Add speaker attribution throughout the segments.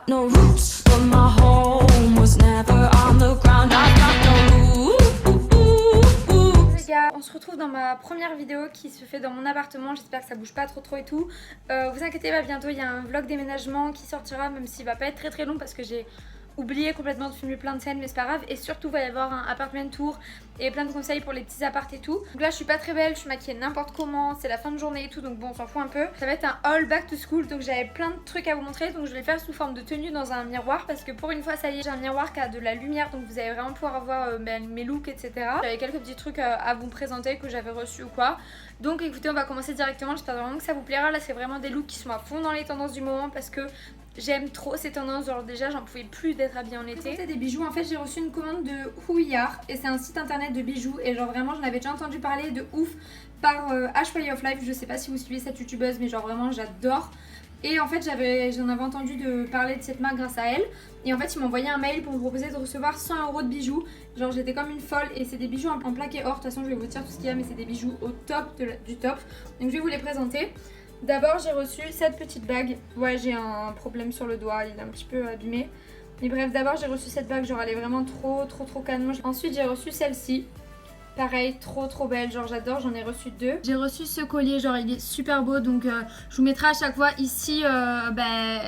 Speaker 1: got no roots, but my home was never on the ground. I got no roots.
Speaker 2: Les gars, on se retrouve dans ma première vidéo qui se fait dans mon appartement. J'espère que ça bouge pas trop et tout. Vous inquiétez pas, bientôt il y a un vlog déménagement qui sortira, même s'il va pas être très long parce que j'ai oublié complètement de filmer plein de scènes, mais c'est pas grave. Et surtout il va y avoir un apartment tour et plein de conseils pour les petits apparts et tout. Donc là je suis pas très belle, je suis maquillée n'importe comment, c'est la fin de journée et tout, donc bon on s'en fout un peu. Ça va être un haul back to school, donc j'avais plein de trucs à vous montrer, donc je vais le faire sous forme de tenue dans un miroir, parce que pour une fois ça y est, j'ai un miroir qui a de la lumière, donc vous allez vraiment pouvoir voir mes looks, etc. J'avais quelques petits trucs à vous présenter que j'avais reçus ou quoi. Donc écoutez, on va commencer directement, j'espère vraiment que ça vous plaira. Là c'est vraiment des looks qui sont à fond dans les tendances du moment, parce que j'aime trop ces tendances, genre déjà j'en pouvais plus d'être habillée en été. C'est des bijoux, en fait j'ai reçu une commande de Who We Are et c'est un site internet de bijoux et genre vraiment j'en avais déjà entendu parler de ouf par Ash Way of Life. Je sais pas si vous suivez cette youtubeuse, mais genre vraiment j'adore. Et en fait j'en avais entendu parler de cette marque grâce à elle. Et en fait ils m'ont envoyé un mail pour me proposer de recevoir 100 € de bijoux. Genre j'étais comme une folle et c'est des bijoux en plaqué or. De toute façon je vais vous dire tout ce qu'il y a, mais c'est des bijoux au top du top. Donc je vais vous les présenter. D'abord j'ai reçu cette petite bague. Ouais, j'ai un problème sur le doigt, il est un petit peu abîmé. Mais bref, d'abord j'ai reçu cette bague, genre elle est vraiment trop canon. Ensuite j'ai reçu celle-ci. Pareil, trop belle, genre j'adore, j'en ai reçu deux. J'ai reçu ce collier, genre il est super beau, donc je vous mettrai à chaque fois ici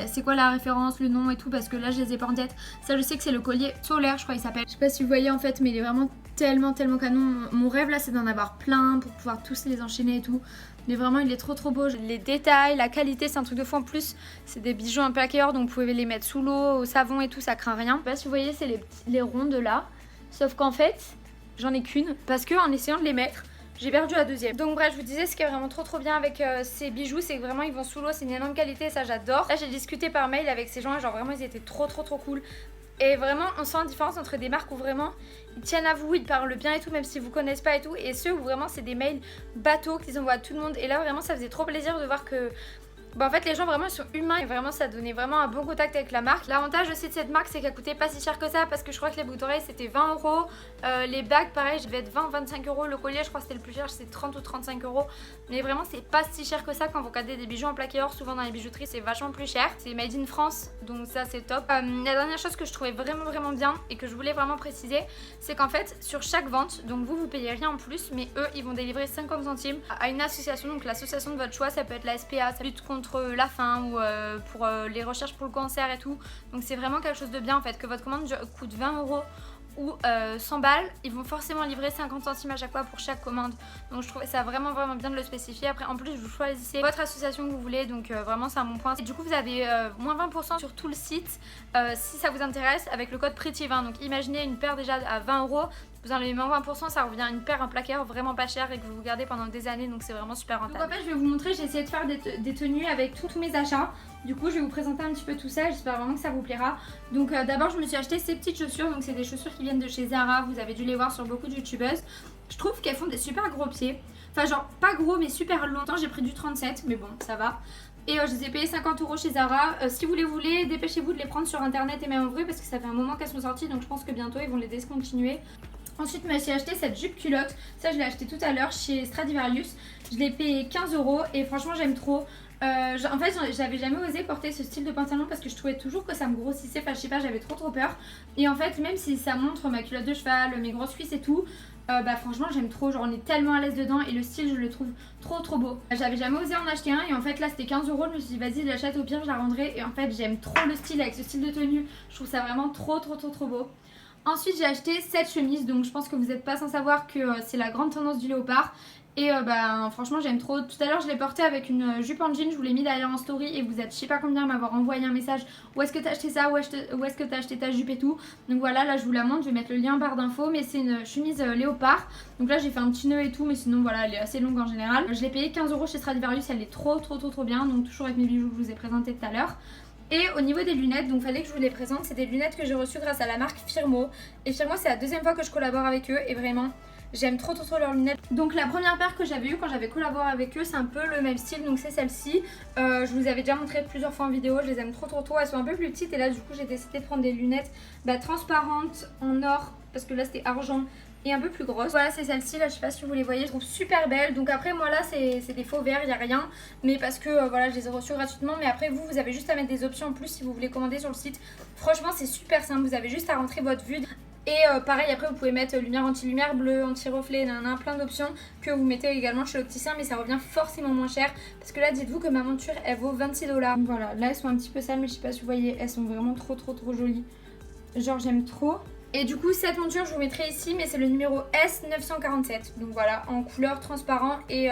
Speaker 2: c'est quoi la référence, le nom et tout, parce que là je les ai pas en tête. Ça je sais que c'est le collier solaire, je crois il s'appelle. Je sais pas si vous voyez en fait, mais il est vraiment tellement canon. Mon rêve là c'est d'en avoir plein pour pouvoir tous les enchaîner et tout. Mais vraiment il est trop beau. Les détails, la qualité, c'est un truc de fou. En plus c'est des bijoux en plaqué or, donc vous pouvez les mettre sous l'eau, au savon et tout, ça craint rien. Je sais pas si vous voyez, c'est les rondes là. Sauf qu'en fait j'en ai qu'une, parce que en essayant de les mettre j'ai perdu la deuxième. Donc bref, je vous disais, ce qui est vraiment trop bien avec ces bijoux, c'est que vraiment ils vont sous l'eau, c'est une énorme qualité et ça j'adore. Là j'ai discuté par mail avec ces gens et genre vraiment ils étaient trop cool. Et vraiment on sent la différence entre des marques où vraiment ils tiennent à vous, ils parlent bien et tout, même si vous connaissez pas et tout, et ceux où vraiment c'est des mails bateaux qu'ils envoient à tout le monde. Et là vraiment ça faisait trop plaisir de voir que en fait les gens vraiment ils sont humains et vraiment ça donnait vraiment un bon contact avec la marque. L'avantage aussi de cette marque c'est qu'elle coûtait pas si cher que ça, parce que je crois que les boucles d'oreilles c'était 20 €, les bagues pareil je devais être 20-25 €, le collier je crois que c'était le plus cher, c'est 30 ou 35 €, mais vraiment c'est pas si cher que ça. Quand vous regardez des bijoux en plaqué or, souvent dans les bijouteries c'est vachement plus cher, c'est made in France, donc ça c'est top. La dernière chose que je trouvais vraiment bien et que je voulais vraiment préciser, c'est qu'en fait sur chaque vente, donc vous payez rien en plus, mais eux ils vont délivrer 50 centimes à une association, donc l'association de votre choix, ça peut être la SPA, ça lutte contre la faim ou pour les recherches pour le cancer et tout. Donc c'est vraiment quelque chose de bien en fait, que votre commande coûte 20 € ou 100 balles, ils vont forcément livrer 50 centimes à chaque fois pour chaque commande. Donc je trouvais ça vraiment bien de le spécifier. Après en plus vous choisissez votre association que vous voulez, donc vraiment c'est un bon point. Et du coup vous avez moins 20% sur tout le site si ça vous intéresse avec le code PRETTY20. Donc imaginez une paire déjà à 20 €, vous enlevez moins 20%, ça revient à une paire en plaqué or vraiment pas cher et que vous gardez pendant des années, donc c'est vraiment super rentable. Donc en fait je vais vous montrer, j'ai essayé de faire des tenues avec tous mes achats. Du coup je vais vous présenter un petit peu tout ça, j'espère vraiment que ça vous plaira. Donc d'abord je me suis acheté ces petites chaussures, donc c'est des chaussures qui viennent de chez Zara, vous avez dû les voir sur beaucoup de youtubeuses. Je trouve qu'elles font des super gros pieds, enfin genre pas gros mais super longtemps, j'ai pris du 37 mais bon ça va. Et je les ai payés 50 € chez Zara. Si vous les voulez, dépêchez-vous de les prendre sur internet et même en vrai, parce que ça fait un moment qu'elles sont sorties, donc je pense que bientôt ils vont les discontinuer. Ensuite, je me suis acheté cette jupe culotte. Ça, je l'ai acheté tout à l'heure chez Stradivarius. Je l'ai payé 15 € et franchement, j'aime trop. En fait, j'avais jamais osé porter ce style de pantalon parce que je trouvais toujours que ça me grossissait. Enfin, je sais pas, j'avais trop peur. Et en fait, même si ça montre ma culotte de cheval, mes grosses cuisses et tout, franchement, j'aime trop. Genre, on est tellement à l'aise dedans et le style, je le trouve trop beau. J'avais jamais osé en acheter un et en fait, là, c'était 15 €. Je me suis dit, vas-y, je l'achète, au pire, je la rendrai. Et en fait, j'aime trop le style avec ce style de tenue. Je trouve ça vraiment trop beau. Ensuite j'ai acheté cette chemise, donc je pense que vous n'êtes pas sans savoir que c'est la grande tendance du léopard. Et franchement j'aime trop. Tout à l'heure je l'ai portée avec une jupe en jean, je vous l'ai mis d'ailleurs en story et vous êtes je sais pas combien à m'avoir envoyé un message. Où est-ce que t'as acheté ça, où est-ce que t'as acheté ta jupe et tout. Donc voilà, là je vous la montre, je vais mettre le lien en barre d'infos. Mais c'est une chemise léopard, donc là j'ai fait un petit nœud et tout, mais sinon voilà elle est assez longue en général. Je l'ai payée 15 € chez Stradivarius, elle est trop bien, donc toujours avec mes bijoux que je vous ai présenté tout à l'heure. Et au niveau des lunettes, donc fallait que je vous les présente, c'est des lunettes que j'ai reçues grâce à la marque Firmo. Et Firmo c'est la deuxième fois que je collabore avec eux et vraiment j'aime trop leurs lunettes. Donc la première paire que j'avais eue quand j'avais collaboré avec eux, c'est un peu le même style, donc c'est celle-ci. Je vous avais déjà montré plusieurs fois en vidéo, je les aime trop. Elles sont un peu plus petites et là du coup j'ai décidé de prendre des lunettes transparentes en or parce que là c'était argent et un peu plus grosse. Voilà, c'est celle-ci là, je sais pas si vous les voyez, je trouve super belle. Donc après moi là c'est des faux verts, il n'y a rien, mais parce que voilà, je les ai reçus gratuitement. Mais après vous avez juste à mettre des options en plus si vous voulez commander sur le site. Franchement c'est super simple, vous avez juste à rentrer votre vue. Et pareil, après vous pouvez mettre lumière anti-lumière, bleu, anti-reflet, plein d'options que vous mettez également chez l'opticien, mais ça revient forcément moins cher. Parce que là, dites-vous que ma monture, elle vaut 26 $. Voilà, là elles sont un petit peu sales, mais je sais pas si vous voyez, elles sont vraiment trop jolies. Genre j'aime trop. Et du coup, cette monture, je vous mettrai ici, mais c'est le numéro S947. Donc voilà, en couleur transparent et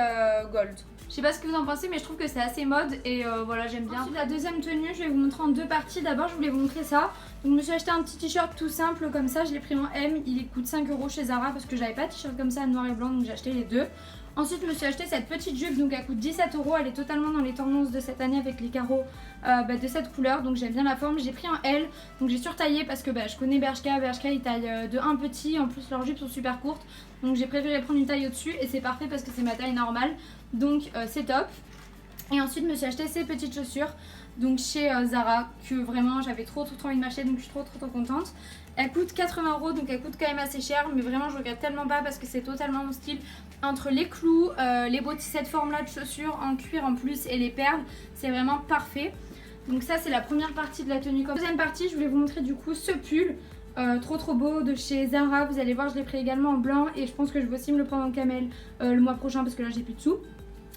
Speaker 2: gold. Je sais pas ce que vous en pensez, mais je trouve que c'est assez mode et voilà, j'aime bien. Ensuite, la deuxième tenue, je vais vous montrer en deux parties. D'abord, je voulais vous montrer ça. Donc, je me suis acheté un petit t-shirt tout simple comme ça. Je l'ai pris en M. Il coûte 5 € chez Zara parce que j'avais pas de t-shirt comme ça noir et blanc, donc j'ai acheté les deux. Ensuite, je me suis acheté cette petite jupe, donc elle coûte 17 €. Elle est totalement dans les tendances de cette année avec les carreaux de cette couleur, donc j'aime bien la forme. J'ai pris en L, donc j'ai surtaillé parce que je connais Bershka. Bershka, ils taillent de 1 petit. En plus, leurs jupes sont super courtes, donc j'ai préféré prendre une taille au-dessus et c'est parfait parce que c'est ma taille normale, donc c'est top. Et ensuite, je me suis acheté ces petites chaussures, donc chez Zara, que vraiment j'avais trop envie de m'acheter, donc je suis trop contente. Elle coûte 80 €, donc elle coûte quand même assez cher, mais vraiment je regrette tellement pas parce que c'est totalement mon style. Entre les clous, les cette forme là de chaussures en cuir en plus et les perles, c'est vraiment parfait. Donc ça c'est la première partie de la tenue. Deuxième partie, je voulais vous montrer du coup ce pull trop beau de chez Zara. Vous allez voir, je l'ai pris également en blanc et je pense que je vais aussi me le prendre en camel le mois prochain parce que là j'ai plus de sous.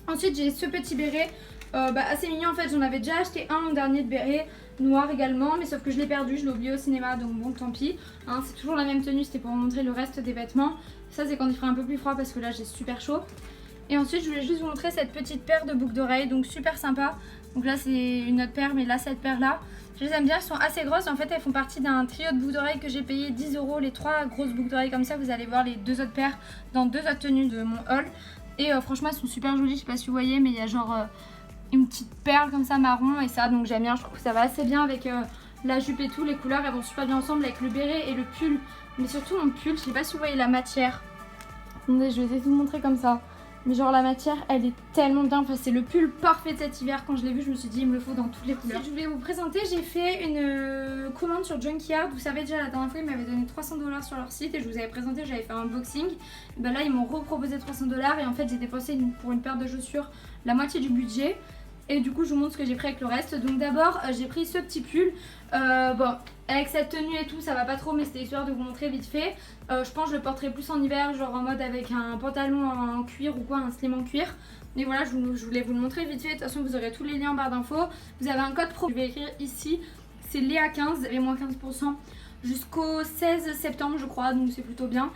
Speaker 2: Ensuite j'ai ce petit béret assez mignon, en fait j'en avais déjà acheté un dernier de béret noir également, mais sauf que je l'ai perdu, je l'ai oublié au cinéma, donc bon tant pis hein. C'est toujours la même tenue, c'était pour vous montrer le reste des vêtements. Ça c'est quand il fera un peu plus froid parce que là j'ai super chaud. Et ensuite je voulais juste vous montrer cette petite paire de boucles d'oreilles, donc super sympa. Donc là c'est une autre paire, mais là cette paire là je les aime bien, elles sont assez grosses. En fait elles font partie d'un trio de boucles d'oreilles que j'ai payé 10 €, les 3 grosses boucles d'oreilles comme ça. Vous allez voir les deux autres paires dans deux autres tenues de mon haul. Et franchement elles sont super jolies, je sais pas si vous voyez, mais il y a genre une petite perle comme ça marron et ça, donc j'aime bien, je trouve que ça va assez bien avec la jupe et tout. Les couleurs elles vont super bien ensemble avec le béret et le pull, mais surtout mon pull, je sais pas si vous voyez la matière. Attendez, je vais essayer de vous montrer comme ça. Mais genre la matière elle est tellement bien, enfin c'est le pull parfait de cet hiver. Quand je l'ai vu je me suis dit il me le faut dans toutes les couleurs. Je voulais vous présenter, j'ai fait une commande sur Junkyard. Vous savez déjà la dernière fois ils m'avaient donné 300 $ sur leur site et je vous avais présenté, j'avais fait un unboxing. Et là ils m'ont reproposé 300 $ et en fait j'ai dépensé pour une paire de chaussures la moitié du budget. Et du coup je vous montre ce que j'ai pris avec le reste. Donc d'abord j'ai pris ce petit pull. Bon avec cette tenue et tout ça va pas trop, mais c'était histoire de vous montrer vite fait. Je pense que je le porterai plus en hiver, genre en mode avec un pantalon en cuir ou quoi, un slim en cuir. Mais voilà, je voulais vous le montrer vite fait. De toute façon vous aurez tous les liens en barre d'infos. Vous avez un code pro, je vais écrire ici, c'est Léa15, vous avez moins 15% jusqu'au 16 septembre je crois, donc c'est plutôt bien.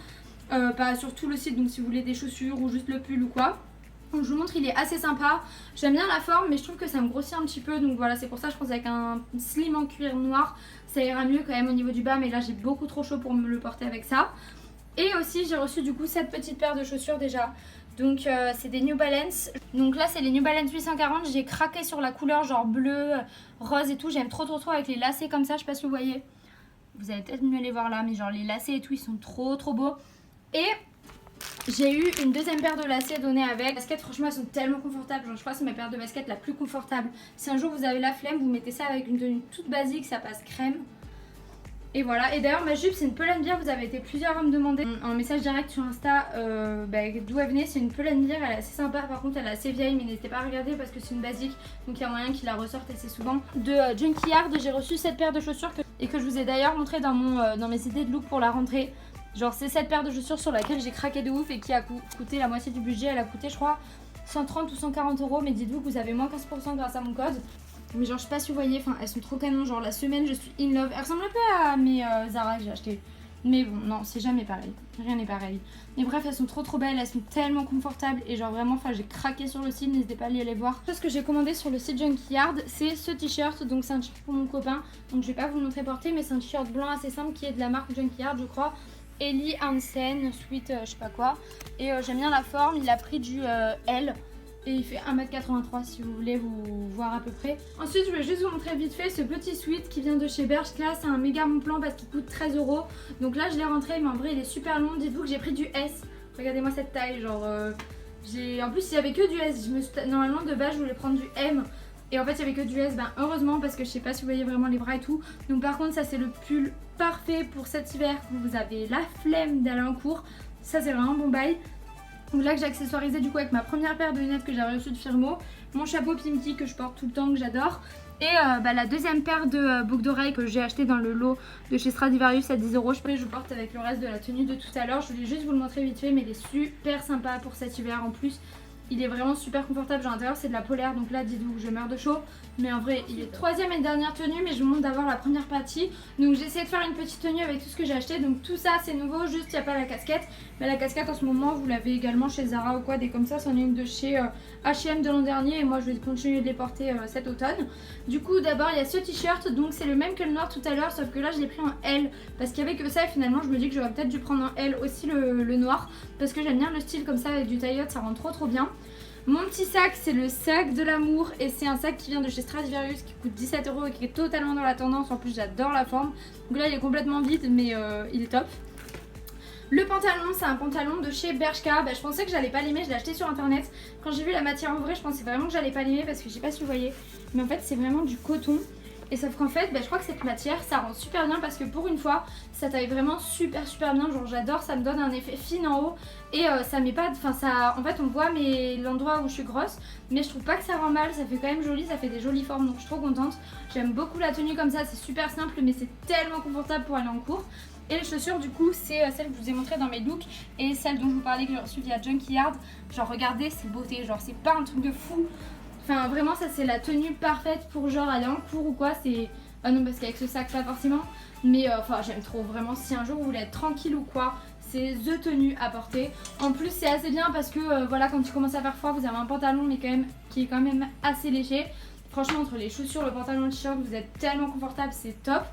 Speaker 2: Pas sur tout le site, donc si vous voulez des chaussures ou juste le pull ou quoi. Donc je vous montre, il est assez sympa. J'aime bien la forme, mais je trouve que ça me grossit un petit peu. Donc voilà, c'est pour ça je pense avec un slim en cuir noir ça ira mieux quand même au niveau du bas. Mais là j'ai beaucoup trop chaud pour me le porter avec ça. Et aussi j'ai reçu du coup cette petite paire de chaussures déjà. Donc c'est des New Balance. Donc là c'est les New Balance 840. J'ai craqué sur la couleur genre bleu, rose et tout. J'aime trop avec les lacets comme ça, je sais pas si vous voyez. Vous allez peut-être mieux les voir là, mais genre les lacets et tout ils sont trop beaux. Et j'ai eu une deuxième paire de lacets donnée avec. Les baskets franchement elles sont tellement confortables, genre je crois que c'est ma paire de baskets la plus confortable. Si un jour vous avez la flemme, vous mettez ça avec une tenue toute basique, ça passe crème. Et voilà, et d'ailleurs ma jupe c'est une Pull&Bear, vous avez été plusieurs à me demander en message direct sur Insta d'où elle venait. C'est une Pull&Bear, elle est assez sympa, par contre elle est assez vieille, mais n'hésitez pas à regarder parce que c'est une basique, donc il y a moyen qu'il la ressorte assez souvent. De Junkyard j'ai reçu cette paire de chaussures et que je vous ai d'ailleurs montré dans mes idées de look pour la rentrée. Genre c'est cette paire de chaussures sur laquelle j'ai craqué de ouf et qui a coûté la moitié du budget. Elle a coûté je crois 130 ou 140 €, mais dites-vous que vous avez moins 15% grâce à mon code. Mais genre je sais pas si vous voyez, enfin elles sont trop canon, genre la semelle je suis in love. Elles ressemblent un peu à mes Zara que j'ai acheté. Mais bon non c'est jamais pareil, rien n'est pareil. Mais bref elles sont trop belles, elles sont tellement confortables et genre vraiment enfin j'ai craqué sur le site, n'hésitez pas à aller les voir. Ce que j'ai commandé sur le site Junkyard c'est ce t-shirt, donc c'est un t-shirt pour mon copain. Donc je vais pas vous le montrer porter, mais c'est un t-shirt blanc assez simple qui est de la marque Junkyard je crois. Ellie Hansen, sweet je sais pas quoi. Et j'aime bien la forme, il a pris du L. Et il fait 1,83 m si vous voulez vous voir à peu près. Ensuite je vais juste vous montrer vite fait ce petit sweat qui vient de chez Bershka. C'est un méga bon plan parce qu'il coûte 13 €. Donc là je l'ai rentré, mais en vrai il est super long. Dites-vous que j'ai pris du S. Regardez-moi cette taille, genre en plus il y avait que du S. Normalement de base je voulais prendre du M. Et en fait il y avait que du S, ben heureusement parce que je sais pas si vous voyez vraiment les bras et tout. Donc par contre ça c'est le pull parfait pour cet hiver quand vous avez la flemme d'aller en cours. Ça c'est vraiment bon bail. Donc là que j'ai accessoirisé du coup avec ma première paire de lunettes que j'ai reçue de Firmo, mon chapeau Pimki que je porte tout le temps, que j'adore, et la deuxième paire de boucles d'oreilles que j'ai acheté dans le lot de chez Stradivarius à 10 €. Je porte avec le reste de la tenue de tout à l'heure. Je voulais juste vous le montrer vite fait, mais il est super sympa pour cet hiver en plus. Il est vraiment super confortable, genre à l'intérieur c'est de la polaire, donc là dites-vous je meurs de chaud. Mais en vrai il est troisième et dernière tenue, mais je vous montre d'abord la première partie. Donc j'ai essayé de faire une petite tenue avec tout ce que j'ai acheté, donc tout ça c'est nouveau, juste il n'y a pas la casquette. Mais la casquette en ce moment vous l'avez également chez Zara ou quoi, des comme ça, c'en est une de chez H&M de l'an dernier et moi je vais continuer de les porter cet automne. Du coup d'abord il y a ce t-shirt, donc c'est le même que le noir tout à l'heure, sauf que là je l'ai pris en L parce qu'il y avait que ça et finalement je me dis que j'aurais peut-être dû prendre en L aussi le noir parce que j'aime bien le style comme ça avec du taillotte, ça rend trop bien. Mon petit sac, c'est le sac de l'amour et c'est un sac qui vient de chez Stradivarius qui coûte 17 € et qui est totalement dans la tendance. En plus j'adore la forme. Donc là il est complètement vide mais il est top. Le pantalon, c'est un pantalon de chez Bershka. Je pensais que j'allais pas l'aimer, je l'ai acheté sur internet. Quand j'ai vu la matière en vrai, je pensais vraiment que j'allais pas l'aimer parce que je sais pas si vous voyez, mais en fait c'est vraiment du coton. Et sauf qu'en fait, je crois que cette matière, ça rend super bien parce que pour une fois, ça taille vraiment super bien. Genre j'adore, ça me donne un effet fin en haut et ça met pas, enfin ça, en fait on voit l'endroit où je suis grosse, mais je trouve pas que ça rend mal, ça fait quand même joli, ça fait des jolies formes, donc je suis trop contente. J'aime beaucoup la tenue comme ça, c'est super simple, mais c'est tellement confortable pour aller en cours. Et les chaussures du coup c'est celle que je vous ai montré dans mes looks et celle dont je vous parlais que j'ai reçue via Junkyard Yard. Genre regardez ces beautés, genre c'est pas un truc de fou. Enfin vraiment ça c'est la tenue parfaite pour genre aller en cours ou quoi, c'est... Ah non parce qu'avec ce sac pas forcément, mais enfin j'aime trop vraiment si un jour vous voulez être tranquille ou quoi, c'est the tenue à porter. En plus c'est assez bien parce que voilà quand tu commences à faire froid vous avez un pantalon mais quand même qui est quand même assez léger. Franchement entre les chaussures, le pantalon et le t-shirt vous êtes tellement confortable, c'est top.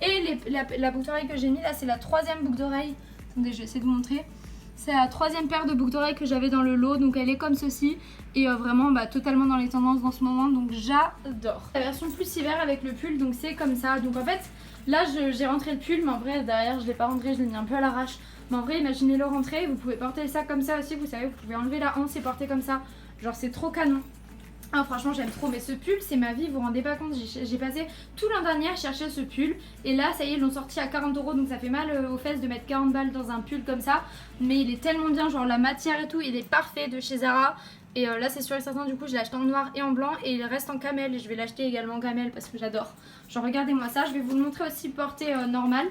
Speaker 2: Et la boucle d'oreille que j'ai mis là c'est la troisième boucle d'oreille, attendez je vais essayer de vous montrer. C'est la troisième paire de boucles d'oreilles que j'avais dans le lot, donc elle est comme ceci et vraiment totalement dans les tendances dans ce moment, donc j'adore. La version plus hiver avec le pull, donc c'est comme ça. Donc en fait là j'ai rentré le pull, mais en vrai derrière je l'ai pas rentré, je l'ai mis un peu à l'arrache. Mais en vrai imaginez-le rentrer, vous pouvez porter ça comme ça aussi, vous savez, vous pouvez enlever la hanche et porter comme ça. Genre c'est trop canon. Ah franchement j'aime trop, mais ce pull c'est ma vie, vous vous rendez pas compte, j'ai passé tout l'an dernier à chercher ce pull et là ça y est ils l'ont sorti à 40 €, donc ça fait mal aux fesses de mettre 40 balles dans un pull comme ça, mais il est tellement bien, genre la matière et tout, il est parfait de chez Zara. Et là c'est sûr et certain, du coup je l'ai acheté en noir et en blanc et il reste en camel et je vais l'acheter également en camel parce que j'adore. Genre regardez-moi ça, je vais vous le montrer aussi porté normal,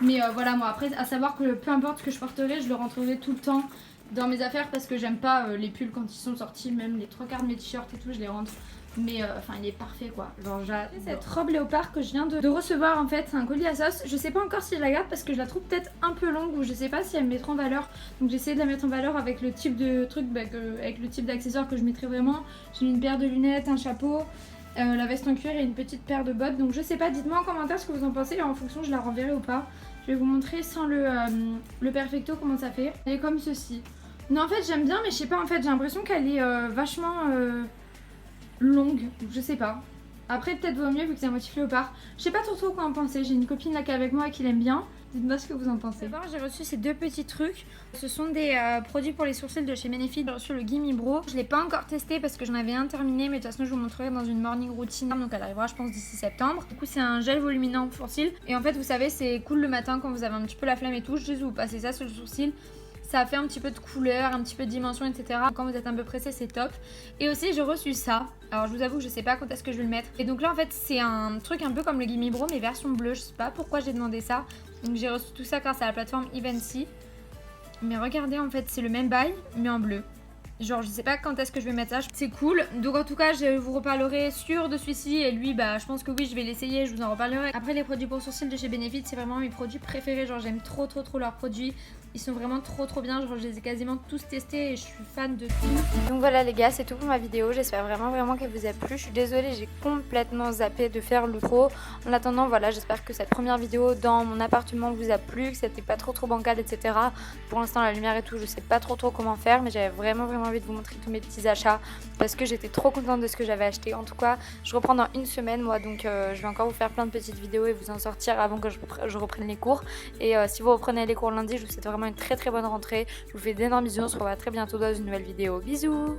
Speaker 2: mais voilà moi après à savoir que peu importe ce que je porterai, je le rentrerai tout le temps dans mes affaires parce que j'aime pas les pulls quand ils sont sortis, même les 3/4 de mes t-shirts et tout je les rentre. Mais enfin il est parfait quoi, genre j'adore. Cette robe léopard que je viens de recevoir en fait, c'est un colis à sauce. Je sais pas encore si je la garde parce que je la trouve peut-être un peu longue ou je sais pas si elle me mettra en valeur. Donc j'ai essayé de la mettre en valeur avec le type de truc, avec le type d'accessoires que je mettrais vraiment. J'ai mis une paire de lunettes, un chapeau, la veste en cuir et une petite paire de bottes. Donc je sais pas, dites-moi en commentaire ce que vous en pensez et en fonction je la renverrai ou pas. Je vais vous montrer sans le perfecto comment ça fait. Elle est comme ceci. Non en fait j'aime bien mais je sais pas, en fait j'ai l'impression qu'elle est vachement longue, je sais pas. Après peut-être vaut mieux vu que c'est un motif léopard. Je sais pas trop quoi en penser, j'ai une copine là qui est avec moi et qui l'aime bien. Dites-moi ce que vous en pensez. D'abord j'ai reçu ces deux petits trucs. Ce sont des produits pour les sourcils de chez Benefit. J'ai reçu le Gimme Brow. Je l'ai pas encore testé parce que j'en avais un terminé, mais de toute façon je vous montrerai dans une morning routine. Donc elle arrivera je pense d'ici septembre. Du coup c'est un gel voluminant pour sourcils. Et en fait vous savez c'est cool le matin quand vous avez un petit peu la flemme et tout. Juste vous passez ça sur le sourcil. Ça fait un petit peu de couleur, un petit peu de dimension, etc. Quand vous êtes un peu pressé, c'est top. Et aussi, j'ai reçu ça. Alors, je vous avoue que je sais pas quand est-ce que je vais le mettre. Et donc là, en fait, c'est un truc un peu comme le Gimme Brow, mais version bleue. Je sais pas pourquoi j'ai demandé ça. Donc, j'ai reçu tout ça grâce à la plateforme Evency. Mais regardez, en fait, c'est le même bail, mais en bleu. Genre je sais pas quand est-ce que je vais mettre ça, c'est cool. Donc en tout cas je vous reparlerai sûr de celui-ci. Et lui je pense que oui je vais l'essayer, je vous en reparlerai. Après les produits pour sourcils de chez Benefit c'est vraiment mes produits préférés. Genre j'aime trop leurs produits. Ils sont vraiment trop bien, genre je les ai quasiment tous testés et je suis fan de tout. Donc voilà les gars, c'est tout pour ma vidéo, j'espère vraiment qu'elle vous a plu. Je suis désolée, j'ai complètement zappé de faire l'outro. En attendant voilà, j'espère que cette première vidéo dans mon appartement vous a plu, que c'était pas trop bancal etc. Pour l'instant la lumière et tout, je sais pas trop comment faire, mais j'avais vraiment envie de vous montrer tous mes petits achats parce que j'étais trop contente de ce que j'avais acheté. En tout cas je reprends dans une semaine moi, donc je vais encore vous faire plein de petites vidéos et vous en sortir avant que je reprenne les cours. Et si vous reprenez les cours lundi, je vous souhaite vraiment une très bonne rentrée. Je vous fais d'énormes bisous, on se revoit très bientôt dans une nouvelle vidéo. Bisous.